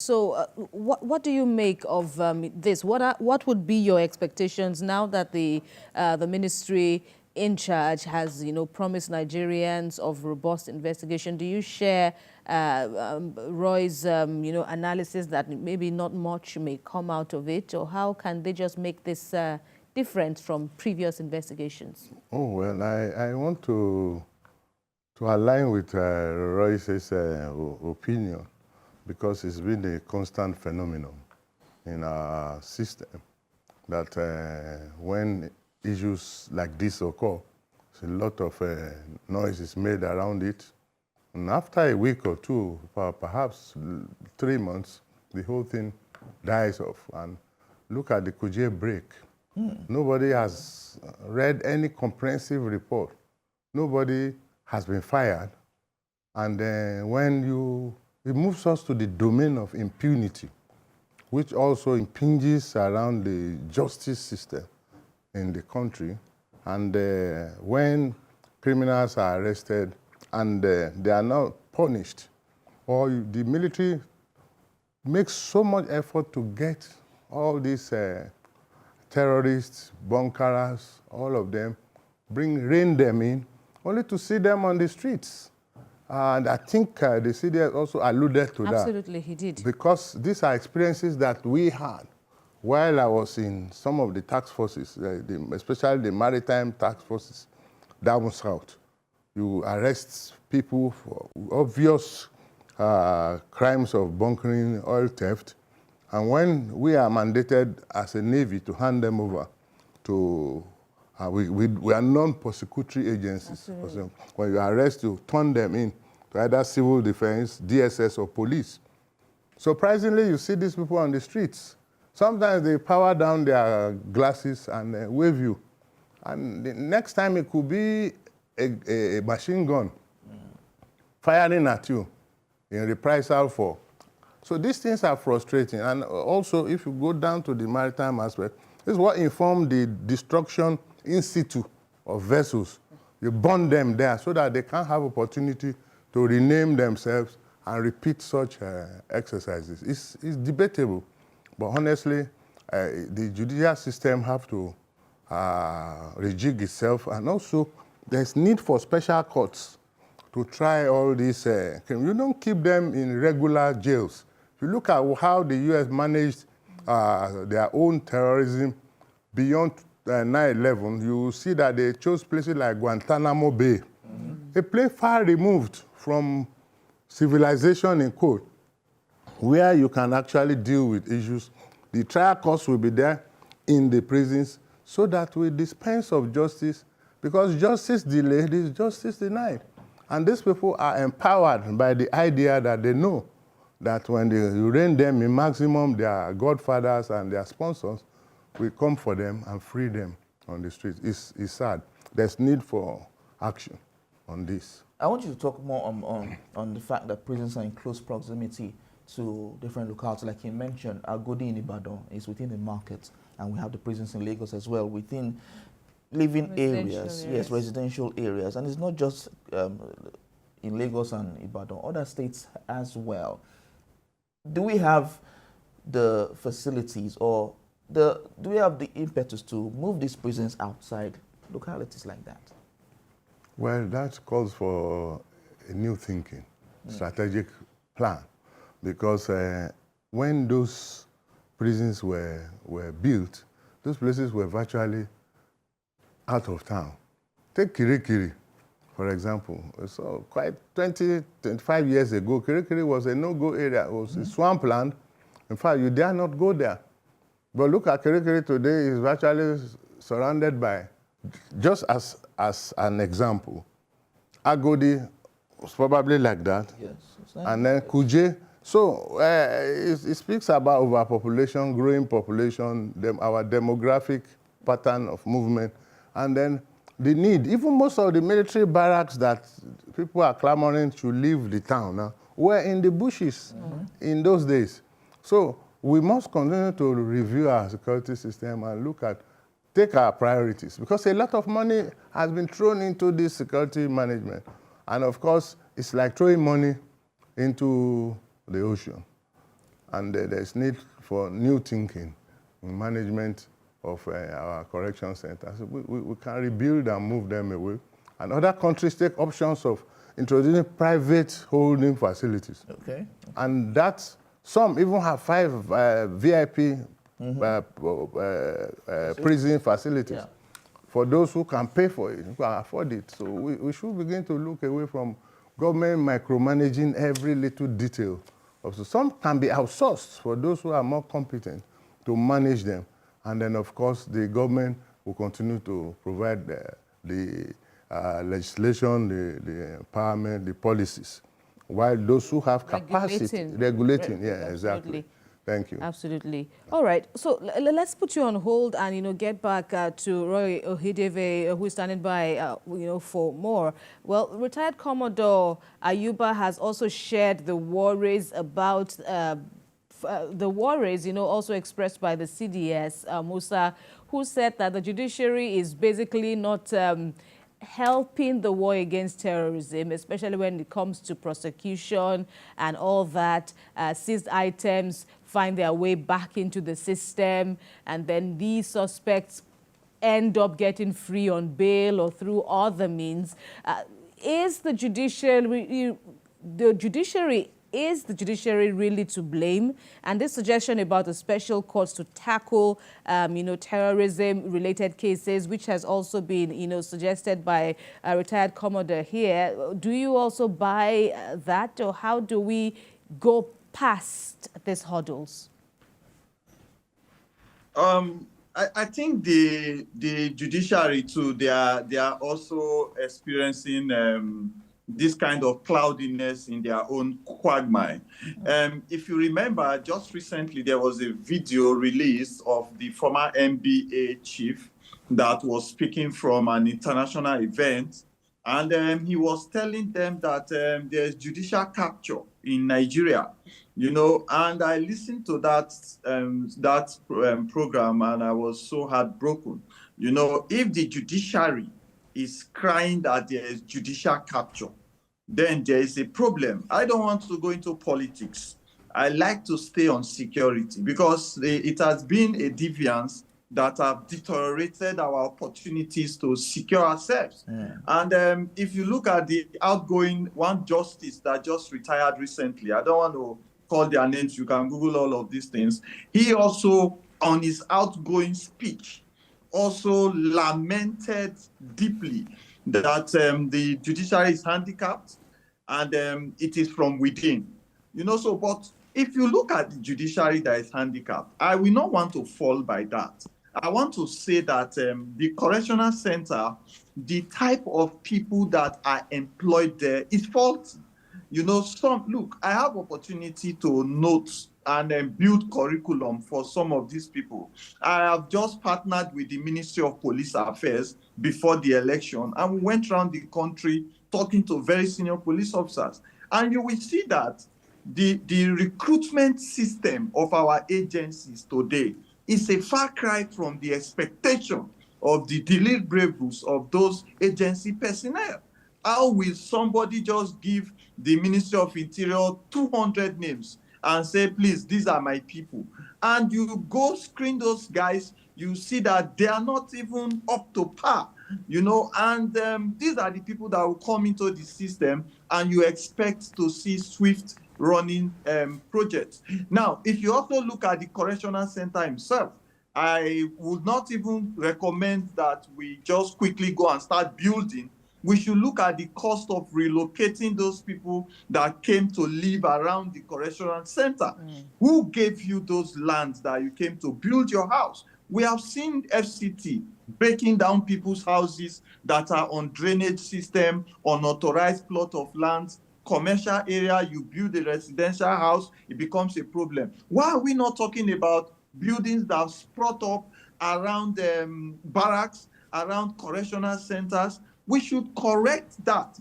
So what do you make of this? What would be your expectations now that the ministry in charge has, promised Nigerians of robust investigation? Do you share Roy's, analysis that maybe not much may come out of it, or how can they just make this different from previous investigations? Oh, well, I want to align with Royce's opinion, because it's been a constant phenomenon in our system that when issues like this occur, a lot of noise is made around it. And after a week or two, perhaps 3 months, the whole thing dies off. And look at the Kuje break. Nobody has read any comprehensive report. Nobody has been fired. And when it moves us to the domain of impunity, which also impinges around the justice system in the country. And when criminals are arrested and they are not punished, or the military makes so much effort to get all these terrorists, bunkerers, all of them, rein them in, only to see them on the streets. And I think the Cdre also alluded to that. Absolutely, he did. Because these are experiences that we had while I was in some of the task forces, especially the maritime task forces down south. You arrest people for obvious crimes of bunkering, oil theft, and when we are mandated as a Navy to hand them over to, we are non-prosecutory agencies. When you arrest, you turn them in to either civil defense, DSS, or police. Surprisingly, you see these people on the streets. Sometimes they power down their glasses and wave you. And the next time it could be a machine gun firing at you in reprisal for. So these things are frustrating. And also, if you go down to the maritime aspect, this is what informed the destruction in situ of vessels. You burn them there so that they can't have opportunity to rename themselves and repeat such exercises. It's debatable, but honestly, the judicial system have to rejig itself, and also there's need for special courts to try all these crimes. You don't keep them in regular jails. If you look at how the U.S. managed their own terrorism beyond 9/11, you will see that they chose places like Guantanamo Bay, a place far removed from civilization in code, where you can actually deal with issues. The trial courts will be there in the prisons so that we dispense of justice, because justice delayed is justice denied. And these people are empowered by the idea that they know that when you rein them in maximum, their godfathers and their sponsors will come for them and free them on the streets. It's sad. There's need for action on this. I want you to talk more on the fact that prisons are in close proximity to different localities. Like you mentioned, Agodi in Ibadan is within the market, and we have the prisons in Lagos as well, within living areas, yes, residential areas. And it's not just in Lagos and Ibadan, other states as well. Do we have the facilities, or do we have the impetus to move these prisons outside localities like that? Well, that calls for a new thinking, strategic plan, because when those prisons were built, those places were virtually out of town. Take Kirikiri, for example. So quite 20, 25 years ago, Kirikiri was a no-go area. It was a swampland. In fact, you dare not go there. But look at Kirikiri today, it's virtually surrounded by, just as an example, Agodi was probably like that. Yes. And then Kuje. So it speaks about overpopulation, growing population, our demographic pattern of movement, and then the need. Even most of the military barracks that people are clamoring to leave the town now were in the bushes in those days. So we must continue to review our security system and take our priorities, because a lot of money has been thrown into this security management. And of course, it's like throwing money into the ocean. and there's need for new thinking in management of our correction centers. We can rebuild and move them away. And other countries take options of introducing private holding facilities. Okay. And that's, some even have 5 VIP prison facilities for those who can pay for it, who can afford it. So we should begin to look away from government micromanaging every little detail. So some can be outsourced for those who are more competent to manage them. And then, of course, the government will continue to provide the legislation, the empowerment, the policies, while those who have capacity, regulating, yeah, exactly. Thank you. Absolutely. All right. So let's put you on hold and, get back to Roy Ohideve, who is standing by, for more. Well, retired Commodore Ayuba has also shared the worries about also expressed by the CDS, Musa, who said that the judiciary is basically not helping the war against terrorism, especially when it comes to prosecution and all that. Seized items find their way back into the system, and then these suspects end up getting free on bail or through other means. Is the judiciary really to blame? And this suggestion about a special court to tackle, terrorism-related cases, which has also been, suggested by a retired Commodore here. Do you also buy that, or how do we go past these hurdles? I think the judiciary too, they are also experiencing this kind of cloudiness in their own quagmire. If you remember, just recently there was a video released of the former NBA chief that was speaking from an international event, and he was telling them that there's judicial capture in Nigeria, and I listened to that program, and I was so heartbroken. If the judiciary is crying that there is judicial capture, then there is a problem. I don't want to go into politics. I like to stay on security, because it has been a deviance that have deteriorated our opportunities to secure ourselves. Yeah. And if you look at the outgoing one justice that just retired recently, I don't want to call their names, you can Google all of these things. He also, on his outgoing speech, also lamented deeply that the judiciary is handicapped, and it is from within. But if you look at the judiciary that is handicapped, I will not want to fall by that. I want to say that the correctional center, the type of people that are employed there is faulty. Look, I have opportunity to note and build curriculum for some of these people. I have just partnered with the Ministry of Police Affairs before the election, and we went around the country talking to very senior police officers. And you will see that the recruitment system of our agencies today is a far cry from the expectation of the deliverables of those agency personnel. How will somebody just give the Ministry of Interior 200 names and say, please, these are my people? And you go screen those guys, you see that they are not even up to par, and these are the people that will come into the system, and you expect to see swift running projects. Now, if you also look at the correctional center himself, I would not even recommend that we just quickly go and start building. We should look at the cost of relocating those people that came to live around the correctional center. Who gave you those lands that you came to build your house? We have seen FCT breaking down people's houses that are on drainage system, unauthorized plot of lands, commercial area, you build a residential house, it becomes a problem. Why are we not talking about buildings that are sprout up around barracks, around correctional centers? We should correct that.